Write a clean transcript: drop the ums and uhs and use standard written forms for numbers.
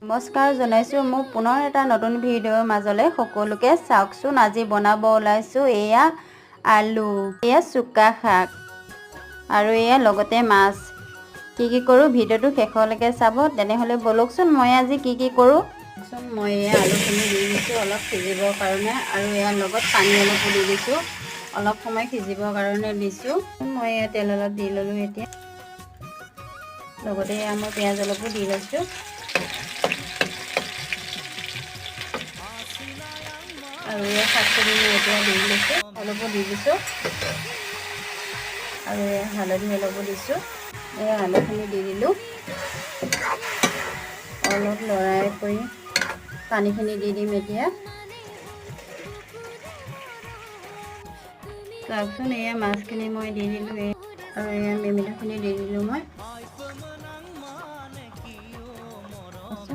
নমস্কাৰ জনাইছোঁ মোৰ পুনৰ এটা নতুন ভিডিঅ'ৰ মাজলৈ সকলোকে চাওকচোন। আজি বনাব ওলাইছোঁ এয়া আলু, এয়া চুকা শাক আৰু এয়া লগতে মাছ। কি কৰোঁ ভিডিঅ'টো শেষলৈকে চাব। তেনেহ'লে বলকচোন মই আজি কি কৰোঁ। মই এয়া আলুখিনি দি দিছোঁ অলপ সিজিবৰ কাৰণে আৰু ইয়াৰ লগত পানী অলপো দি দিছোঁ। অলপ সময় সিজিবৰ কাৰণে দিছোঁ। মই এয়া তেল অলপ দি ল'লোঁ এতিয়া। লগতে এয়া মই পিঁয়াজ অলপো দি লৈছোঁ। আৰু এয়া শাকখিনি মই এতিয়া দি লৈছোঁ, অলপো দি দিছোঁ আৰু এয়া হালধি অলপো দিছোঁ। এয়া আলুখিনি দি দিলোঁ। অলপ লৰাই কৰি পানীখিনি দি দিম এতিয়া। চাওকচোন এয়া মাছখিনি মই দি দিলোঁ আৰু এয়া মেমিঠাখিনি দি দিলোঁ মই।